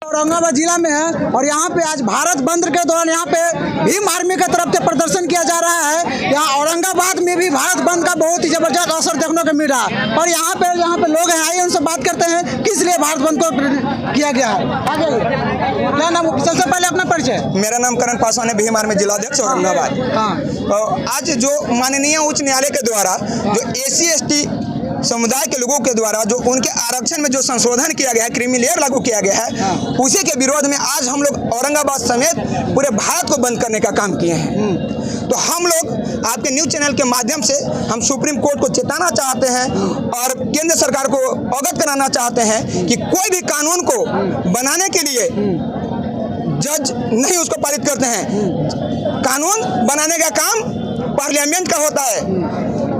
औरंगाबाद जिला में है और यहाँ पे आज भारत बंद के दौरान यहाँ पे भीम आर्मी की तरफ से प्रदर्शन किया जा रहा है। यहाँ औरंगाबाद में भी भारत बंद का बहुत ही जबरदस्त असर देखने को मिल रहा है। और यहाँ पे लोग हैं, आइए उनसे बात करते हैं किस लिए भारत बंद को किया गया है। आगे क्या नाम, सबसे पहले अपना परिचय। मेरा नाम करण पासवान है, भीम आर्मी जिलाध्यक्ष औरंगाबाद। आज जो माननीय उच्च न्यायालय के द्वारा जो SC/ST समुदाय के लोगों के द्वारा जो उनके आरक्षण में जो संशोधन किया गया है, क्रीमी लेयर लागू किया गया है, उसी के विरोध में आज हम लोग औरंगाबाद समेत पूरे भारत को बंद करने का काम किए हैं। तो हम लोग आपके न्यूज़ चैनल के माध्यम से हम सुप्रीम कोर्ट को चेताना चाहते हैं और केंद्र सरकार को अवगत कराना चाहते हैं कि कोई भी कानून को बनाने के लिए जज नहीं उसको पारित करते हैं। कानून बनाने का काम पार्लियामेंट का होता है,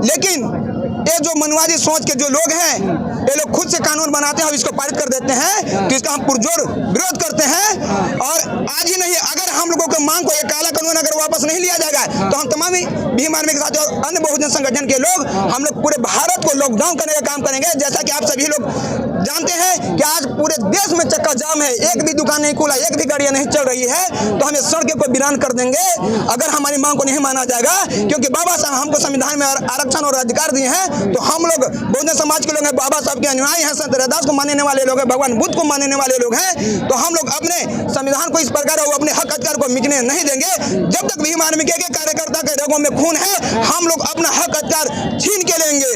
लेकिन ये जो मनवादी सोच के जो लोग हैं, ये लोग खुद से कानून बनाते हैं और इसको पारित कर देते हैं। तो इसका हम पुरजोर विरोध करते हैं। और आज ही नहीं, अगर हम लोगों के मांग को एक काला कानून अगर वापस नहीं लिया जाएगा तो हम तमाम भीम आर्मी के साथ और अन्य बहुजन संगठन के लोग हम लोग पूरे भारत को लॉकडाउन करने का काम करेंगे। जैसा कि आप सभी लोग जानते हैं कि आज पूरे देश में चक्का जाम है, एक भी दुकान नहीं खुला, एक भी गाड़ियां नहीं चल रही है। तो हम इस सड़क को वीरान कर देंगे अगर हमारी मांग को नहीं माना जाएगा, क्योंकि बाबा साहब हमको संविधान में आरक्षण और अधिकार दिए हैं। तो हम लोग बहुजन समाज के लोग हैं, बाबा साहब के अनुयायी हैं, संत रविदास को मानने वाले लोग हैं, भगवान बुद्ध को मानने वाले लोग हैं। तो हम लोग अपने संविधान को इस प्रकार अपने हक अधिकार को मिटने नहीं देंगे। जब तक भीम आर्मी के कार्यकर्ता के रगों में खून है, हम लोग अपना हक अधिकार छीन के लेंगे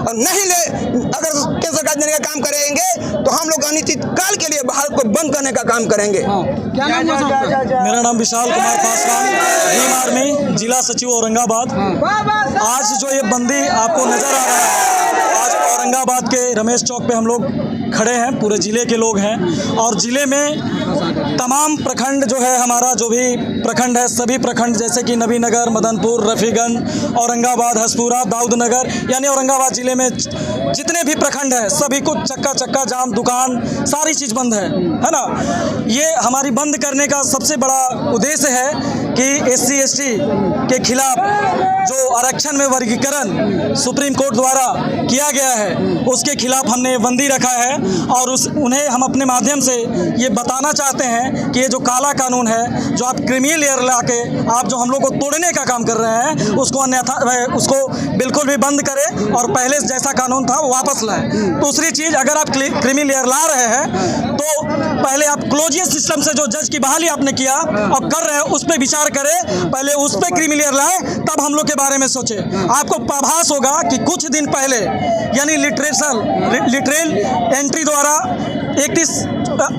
और नहीं ले, अगर केंद्र सरकार देने का काम करेंगे तो हम लोग अनिश्चित काल के लिए भारत को बंद करने का काम करेंगे। क्या नाम है? मेरा नाम विशाल कुमार पासवान, भीम आर्मी जिला सचिव औरंगाबाद। आज जो ये बंदी आपको नजर आ रहा है, आज औरंगाबाद के रमेश चौक पे हम लोग खड़े हैं, पूरे ज़िले के लोग हैं और ज़िले में तमाम प्रखंड जो है, हमारा जो भी प्रखंड है, सभी प्रखंड जैसे कि नबीनगर, मदनपुर, रफ़ीगंज, औरंगाबाद, हसपुरा, दाऊदनगर, यानी औरंगाबाद ज़िले में जितने भी प्रखंड हैं सभी को चक्का जाम, दुकान सारी चीज़ बंद है ना। ये हमारी बंद करने का सबसे बड़ा उद्देश्य है कि SC/ST के खिलाफ जो आरक्षण में वर्गीकरण सुप्रीम कोर्ट द्वारा किया गया है, उसके खिलाफ हमने ये बंदी रखा है। और उन्हें हम अपने माध्यम से ये बताना चाहते हैं कि ये जो काला कानून है, जो आप क्रीमी लेयर ला के आप जो हम लोग को तोड़ने का काम कर रहे हैं, उसको अन्यथा उसको बिल्कुल भी बंद करें और पहले जैसा कानून था वो वापस लाएं। दूसरी चीज़, अगर आप क्रीमी लेयर ला रहे हैं तो पहले आप क्लोजियस सिस्टम से जो जज की बहाली आपने किया और कर रहे हैं उस पर विचार करें, पहले उस पर क्रीमी लेयर लाएं, तब हम लोग के बारे में सोचें। आपको आभास होगा कि कुछ दिन पहले यानी लिटरल एंट्री द्वारा 31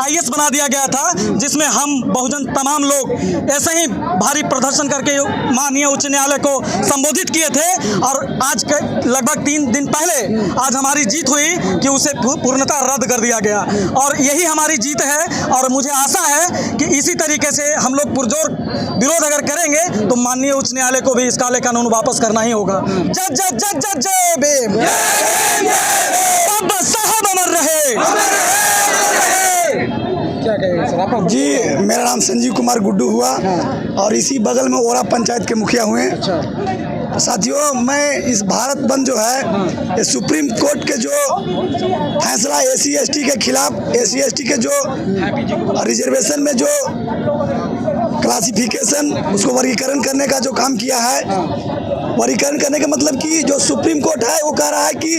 IS बना दिया गया था, जिसमें हम बहुजन तमाम लोग ऐसे ही भारी प्रदर्शन करके माननीय उच्च न्यायालय को संबोधित किए थे। और आज के लगभग 3 दिन पहले आज हमारी जीत हुई कि उसे पूर्णतः रद्द कर दिया गया और यही हमारी जीत है। और मुझे आशा है कि इसी तरीके से हम लोग पुरजोर विरोध अगर करेंगे तो माननीय उच्च न्यायालय को भी इस काले कानून वापस करना ही होगा। जय जय जय जय जय भीम, बाबा साहब अमर रहे। क्या कहेंगे सर आप? जी, मेरा नाम संजीव कुमार गुड्डू हुआ और इसी बगल में ओरा पंचायत के मुखिया हुए। साथियों, मैं इस भारत बंद जो है, ये सुप्रीम कोर्ट के जो फैसला SC/ST के खिलाफ, SC/ST के जो रिजर्वेशन में जो क्लासिफिकेशन, उसको वर्गीकरण करने का जो काम किया है, वर्गीकरण करने का मतलब कि जो सुप्रीम कोर्ट है वो कह रहा है कि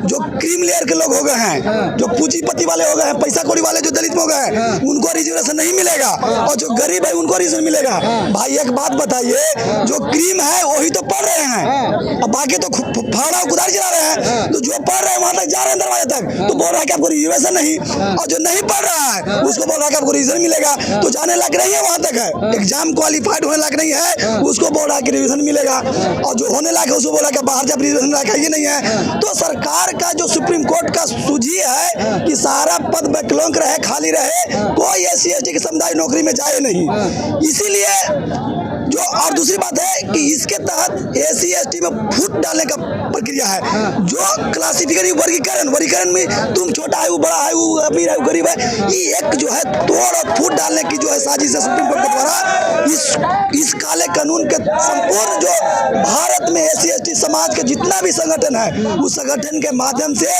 जो क्रीम लेयर के लोग हो गए हैं, जो पूंजीपति वाले हो गए हैं, पैसा कौड़ी वाले जो दलित में हो गए हैं, उनको रिजर्वेशन नहीं मिलेगा और जो गरीब है उनको रिजर्वेशन मिलेगा। भाई एक बात बताइए, जो क्रीम है वही तो पढ़ रहे हैं और बाकी तो फावड़ा कुदारी चला रहे हैं। तो जो पढ़ रहे हैं वहां तक जा रहे हैं दरवाजे तक, तो बोल रहा है कि आपको रिजर्वेशन नहीं, और जो नहीं पढ़ रहा है उसको बोल रहा है कि आपको रिजर्वेशन मिलेगा। तो जाने लायक नहीं है, वहां तक है, एग्जाम क्वालिफाइड होने लायक नहीं है, उसको बोल रहा है कि रिजर्वेशन मिलेगा, और जो होने लायक है उसको बोल रहा है कि बाहर जब रिजर्वेशन लायक है, ये नहीं है। तो सरकार का जो सुप्रीम कोर्ट का सूझी है कि सारा पद वैकल्पिक रहे, खाली रहे, कोई SC/ST के समुदाय नौकरी में जाए नहीं। इसीलिए जो, और दूसरी बात है कि इसके तहत SC/ST में फूट डालने का प्रक्रिया है। जो क्लासिफिकेशन वर्गीकरण में तुम छोटा है, वो बड़ा है, वो अमीर है, वो गरीब है, ये एक जो है तोड़ और फूट डालने की जो है साजिश है सुप्रीम कोर्ट के द्वारा। इस काले कानून के संपूर्ण जो भारत में SC/ST समाज के जितना भी संगठन है, उस संगठन के माध्यम से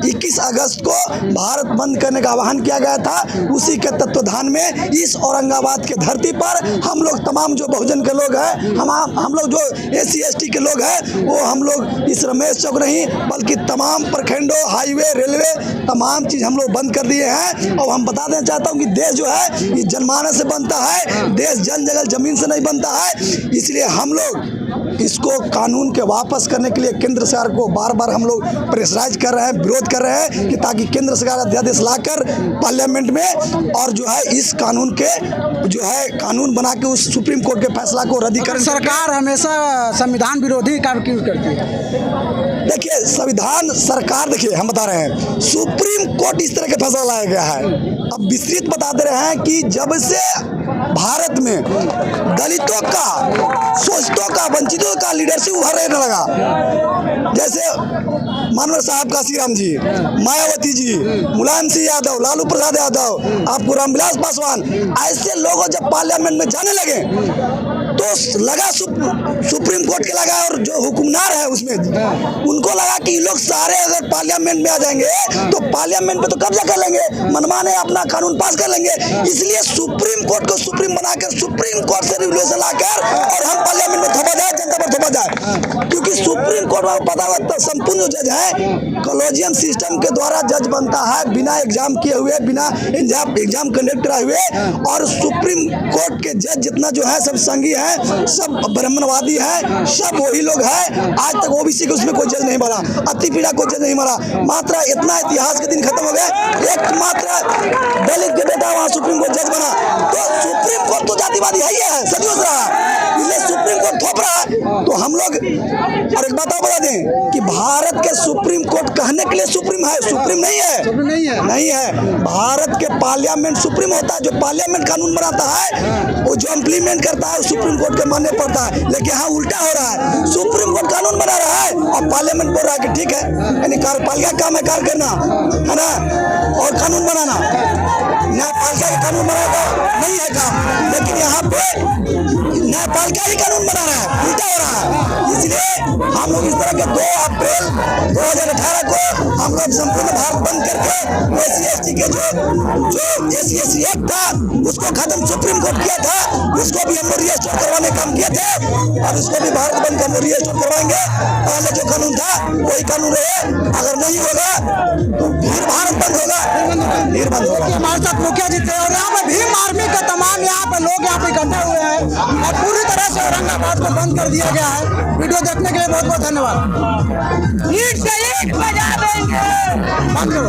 21 अगस्त को भारत बंद करने का आह्वान किया गया था। उसी के तत्वाधान में इस औरंगाबाद के धरती पर हम लोग तमाम जो बहुजन के लोग हैं, हम लोग जो SC ST के लोग हैं, वो हम लोग इस रमेश चौक नहीं बल्कि तमाम प्रखंडों, हाईवे, रेलवे तमाम चीज़ हम लोग बंद कर दिए हैं। और हम बता देना चाहता हूँ कि देश जो है ये जनमानस से बनता है, देश जन जगह जमीन से नहीं बनता है। इसलिए हम लोग इसको कानून के वापस करने के लिए केंद्र सरकार को बार बार हम लोग प्रेशराइज कर रहे हैं, विरोध कर रहे हैं कि ताकि केंद्र सरकार अध्यादेश लाकर पार्लियामेंट में और जो है इस कानून के जो है कानून बना के उस सुप्रीम कोर्ट के फैसला को रद्दीकरण। सरकार हमेशा संविधान विरोधी कार्य क्यों करती है? देखिए संविधान सरकार, देखिए हम बता रहे हैं सुप्रीम कोर्ट इस तरह के फैसला लाया गया है। अब विस्तृत बता दे रहे हैं कि जब से भारत में दलितों का, शोषितों का, वंचितों का लीडरशिप उभरने लगा, जैसे मानवर साहब काशीराम जी, मायावती जी, मुलायम सिंह यादव, लालू प्रसाद यादव, आपको रामविलास पासवान, ऐसे लोग जब पार्लियामेंट में जाने लगे तो लगा सुप्रीम कोर्ट के लगा और जो हुक्मनार है उसमें उनको लगा कि लोग सारे अगर पार्लियामेंट में आ जाएंगे तो पार्लियामेंट पे तो कब्जा कर लेंगे, मनमाने अपना कानून पास कर लेंगे। इसलिए सुप्रीम कोर्ट को सुप्रीम बनाकर सुप्रीम कोर्ट से रेगुलेशन लाकर और हम पार्लियामेंट में थोपा जाए, जनता पर थोपा जाए। क्योंकि सुप्रीम कोर्ट में पता होता संपूर्ण जो जज है कॉलेजियम सिस्टम के द्वारा जज बनता है, बिना एग्जाम किए हुए, बिना एग्जाम कंडक्ट कराए हुए। और सुप्रीम कोर्ट के जज जितना जो है सब संघी है, सब ब्राह्मणवादी है, सब वही लोग हैं। आज तक ओबीसी के उसमें कोई जज नहीं मरा, अति पीड़ा कोई जज नहीं मरा। मात्र इतना इतिहास के दिन खत्म हो गए, एक मात्र दलित के बेटा वहाँ सुप्रीम कोर्ट जज बना। तो सुप्रीम कोर्ट तो जातिवादी है ही है, सदियों से रहा, इसलिए सुप्रीम कोर्ट थोप रहा है। तो हम लोग और एक बात बता दें कि भारत के सुप्रीम कोर्ट कहने के लिए सुप्रीम है, सुप्रीम नहीं है, नहीं है। भारत के पार्लियामेंट सुप्रीम होता है, जो पार्लियामेंट कानून बनाता है, वो जो इम्प्लीमेंट करता है सुप्रीम कोर्ट के मानने पड़ता है। लेकिन यहाँ उल्टा हो रहा है, सुप्रीम कोर्ट कानून बना रहा है और पार्लियामेंट बोल रहा है कि ठीक है, यानी कार्यपालिका का काम है कार्य करना, है ना, और कानून बनाना। न्यायपालिका का कानून बनाना नहीं है काम, लेकिन यहाँ पे न्यायपालिका ही कानून बना रहा है, उल्टा हो रहा है। इसलिए हम लोग इस तरह के 2 अप्रैल 2018 को हम लोग संपूर्ण भारत बंद करके SC ST के जो SC ST एक्ट था उसको खत्म सुप्रीम कोर्ट किया था, उसको भी हम लोग रिस्टोर करवाने काम किए थे और उसको भी भारत बंद कर रिस्टोर करवाएंगे। पहले जो कानून था वही कानून रहे, अगर नहीं होगा तो फिर भारत बंद होगा, फिर बंद होगा। हमारे साथ मुखिया जी थे और यहाँ पे भीम आर्मी का तमाम यहाँ पे लोग यहाँ पे इकट्ठे हुए हैं और पूरी तरह से औरंगाबाद को बंद कर दिया गया है। वीडियो देखने के लिए बहुत बहुत धन्यवाद। ईट से ईट बजा देंगे। बंद करो।